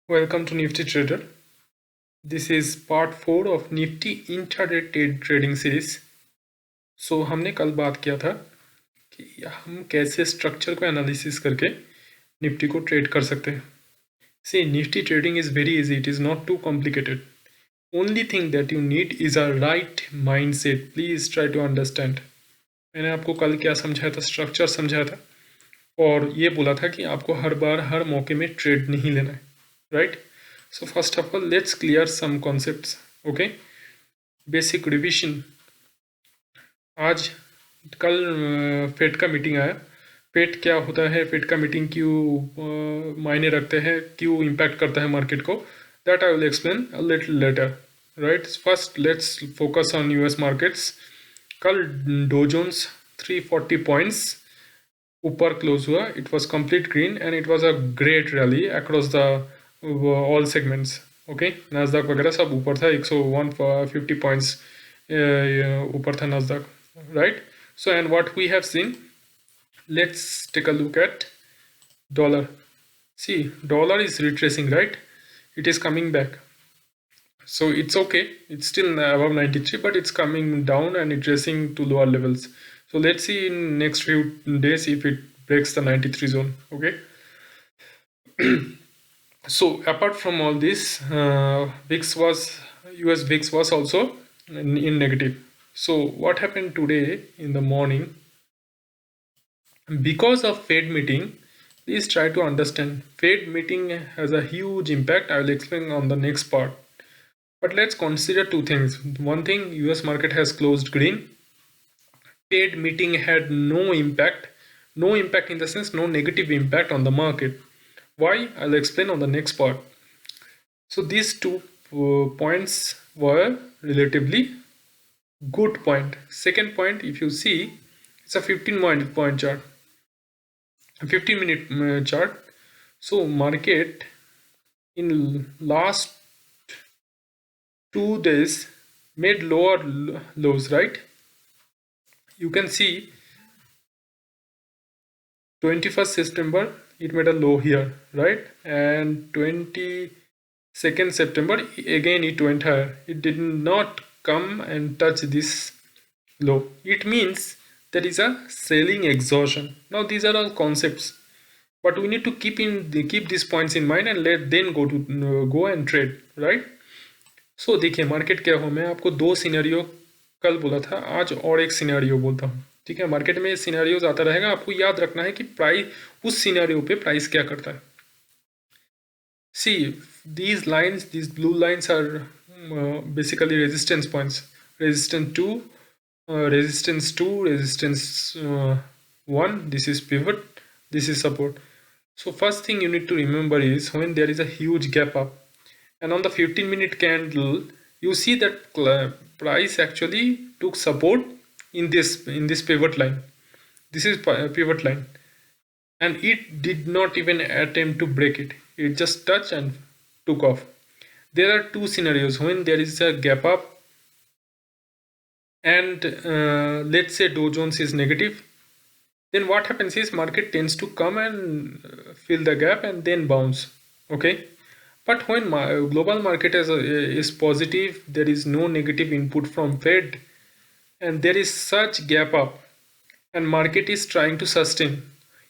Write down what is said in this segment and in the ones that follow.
Welcome to Nifty Trader. This is part 4 of Nifty Intraday Trading Series. So हमने कल बात किया था कि हम कैसे स्ट्रक्चर को एनालिसिस करके निफ्टी को ट्रेड कर सकते हैं. See, Nifty trading is very easy. It is not too complicated. Only thing that you need is a right mindset. Please try to understand. मैंने आपको कल क्या समझाया था, स्ट्रक्चर समझाया था और ये बोला था कि आपको हर बार हर मौके में ट्रेड नहीं लेना है, right? So first of all, let's clear some concepts. Okay, basic revision. आज कल फेड का मीटिंग आया. फेड क्या होता है, फेड का मीटिंग क्यों मायने रखते हैं, क्यों इम्पैक्ट करता है मार्केट को, that I will explain a little later, right? First let's focus on US markets. कल डो जोन्स 340 पॉइंट्स ऊपर क्लोज हुआ. It was complete green and it was a great rally across the all segments. Okay, Nasdaq वगैरह सब ऊपर था. 150 points ऊपर था Nasdaq, right? So and what we have seen, let's take a look at dollar. See, dollar is retracing, right? It is coming back, so it's okay. It's still above 93, but it's coming down and it's racing to lower levels. So let's see in next few days if it breaks the 93 zone. Okay. So apart from all this, US VIX was also in negative. So what happened today in the morning? Because of Fed meeting, please try to understand. Fed meeting has a huge impact. I will explain on the next part. But let's consider two things. One thing, US market has closed green. Fed meeting had no impact. No impact in the sense, no negative impact on the market. Why? I'll explain on the next part. So these two points were relatively good point. Second point, if you see, it's a 15-minute point chart. A 15-minute chart. So market in last 2 days made lower lows, right? You can see 21st September it made a low here, right? And 22nd September again it went higher. It did not come and touch this low. It means there is a selling exhaustion. Now these are all concepts, but we need to keep these points in mind and then go and trade, right? So देखिए market क्या हो, मैं आपको दो scenario कल बोला था, आज और एक सिनेरियो बोलता हूँ. ठीक है, मार्केट में सिनेरियोज आता रहेगा, आपको याद रखना है कि प्राइस उस सिनेरियो पे प्राइस क्या करता है. सी, these lines, these blue lines are basically resistance points. Resistance 2, resistance 2, resistance 1. This is pivot, this is support. So first thing you need to remember is when there is a huge gap up, and on the 15-minute candle you see that price actually took support in this pivot line. This is pivot line, and it did not even attempt to break it. It just touched and took off. There are two scenarios when there is a gap up and let's say Dow Jones is negative. Then what happens is market tends to come and fill the gap and then bounce. Okay, but when global market is positive, there is no negative input from Fed, and there is such gap up, and market is trying to sustain.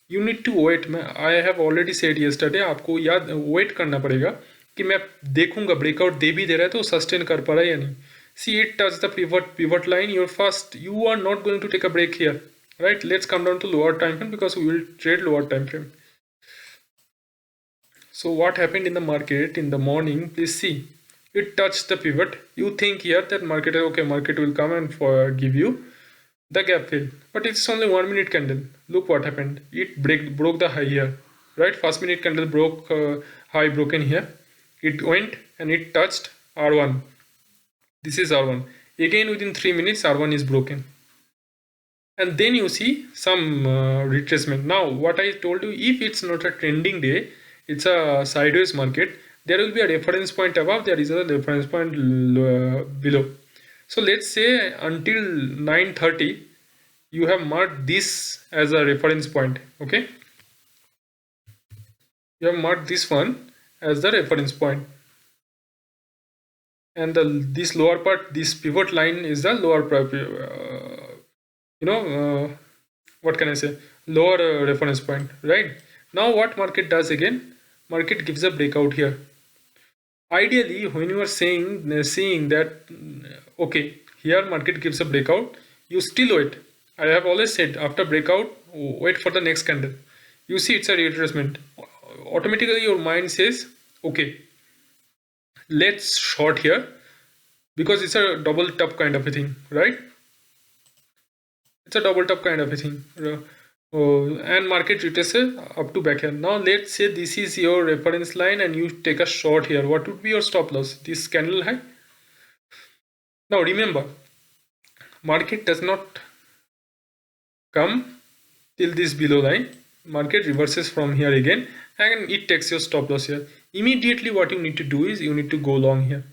You need to wait. I have already said yesterday, आपको याद wait करना पड़ेगा कि मैं देखूंगा breakout दे भी दे रहा है तो सस्टेन कर पा रहा है या नहीं. See, it touch the pivot line. You are not going to take a break here, right? Let's come down to lower time frame because we will trade lower time frame. So what happened in the market in the morning, please see. It touched the pivot. You think here that market, okay, market will come and give you the gap fill, but it's only 1 minute candle. Look what happened. It broke the high here, right? First minute candle broke high broken here. It went and it touched R1. This is R1. Again within 3 minutes R1 is broken, and then you see some retracement. Now what I told you, if it's not a trending day, it's a sideways market, there will be a reference point above, there is a reference point below. So let's say until 9:30 you have marked this as a reference point. Okay, you have marked this one as the reference point, and this lower part, this pivot line is the lower what can I say, lower reference point, right? Now what market does again, market gives a breakout here. Ideally, when you are seeing that okay, here market gives a breakout, you still wait. I have always said after breakout, wait for the next candle. You see it's a retracement. Automatically your mind says, okay, let's short here, because it's a double top kind of a thing, right? It's a double top kind of a thing. And market retraces up to back here. Now let's say this is your reference line and you take a short here. What would be your stop loss? This candle high. Now remember, market does not come till this below line. Market reverses from here again and it takes your stop loss here. Immediately what you need to do is you need to go long here,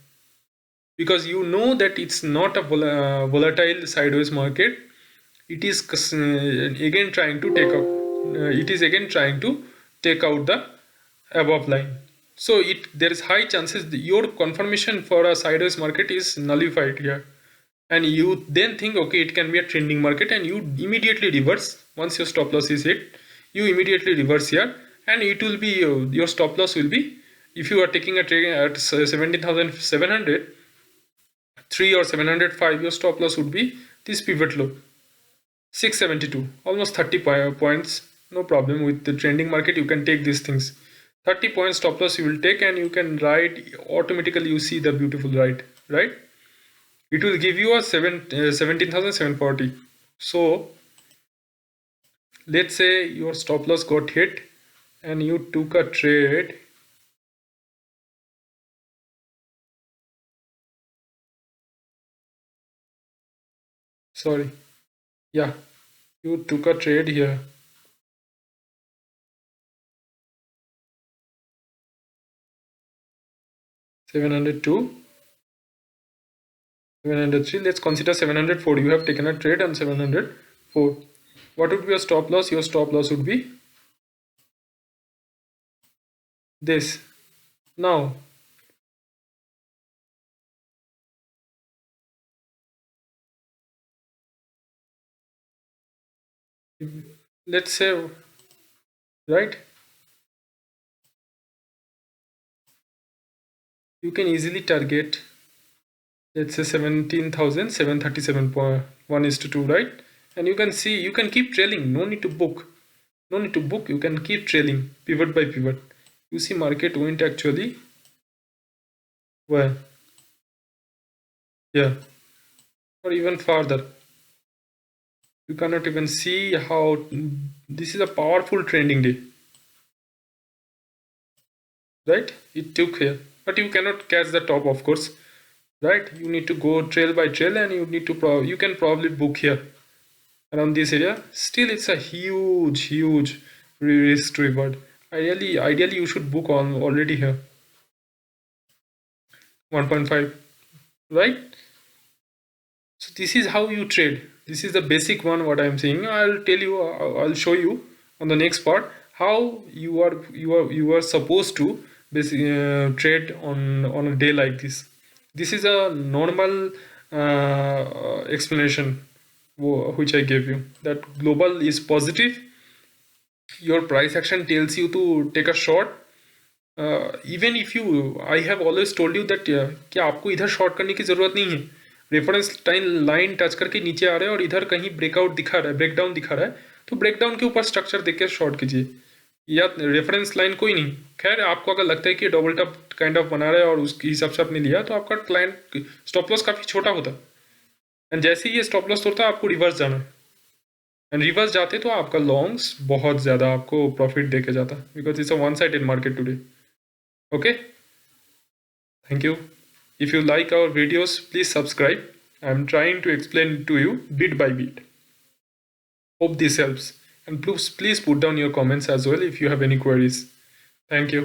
because you know that it's not a volatile sideways market. It is again trying to take out. It is again trying to take out the above line. So there is high chances your confirmation for a sideways market is nullified here, and you then think okay, it can be a trending market, and you immediately reverse. Once your stop loss is hit, you immediately reverse here, and it will be your stop loss will be, if you are taking a trade at 17,700, 3 or 705, your stop loss would be this pivot low 672, almost 30 points. No problem. With the trending market you can take these things. 30 points stop loss you will take, and you can ride automatically. You see the beautiful ride, right? It will give you a 17,740. So let's say your stop loss got hit and you took a trade. Sorry, yeah, you took a trade here. $702, $703. Let's consider 704. You have taken a trade on 704. What would be your stop loss? Your stop loss would be this. Now let's say, right, you can easily target, let's say 17,737.1:2, right? And you can see, you can keep trailing. No need to book. No need to book. You can keep trailing pivot by pivot. You see market went actually where? Yeah, or even farther. You cannot even see how this is a powerful trending day, right? It took here, but you cannot catch the top, of course, right? You need to go trail by trail, and you need to you can probably book here around this area. Still it's a huge risk to reward. Ideally you should book on already here 1.5, right? So this is how you trade. This is the basic one what I am saying. I'll tell you, I'll show you on the next part how you are supposed to trade on a day like this. This is a normal explanation which I gave you, that global is positive. Your price action tells you to take a short. Even if you, I have always told you that कि आपको इधर short करने की ज़रूरत नहीं है. Reference line touch करके नीचे आ रहा है और इधर कहीं ब्रेकआउट दिखा रहा है, ब्रेकडाउन दिखा रहा है, तो ब्रेकडाउन के ऊपर स्ट्रक्चर देख के शॉर्ट कीजिए, या रेफरेंस लाइन कोई नहीं. खैर आपको अगर लगता है कि डबल टॉप काइंड ऑफ बना रहा है और उसके हिसाब से आपने लिया, तो आपका क्लाइंट स्टॉप लॉस काफ़ी छोटा होता है. एंड जैसे ही ये स्टॉप लॉस होता है आपको रिवर्स जाना है, एंड रिवर्स जाते तो आपका लॉन्ग्स बहुत ज़्यादा आपको प्रॉफिट दे के जाता, because it's a one sided market today. Okay, thank you. If you like our videos, please subscribe. I'm trying to explain to you bit by bit. Hope this helps, and please put down your comments as well if you have any queries. Thank you.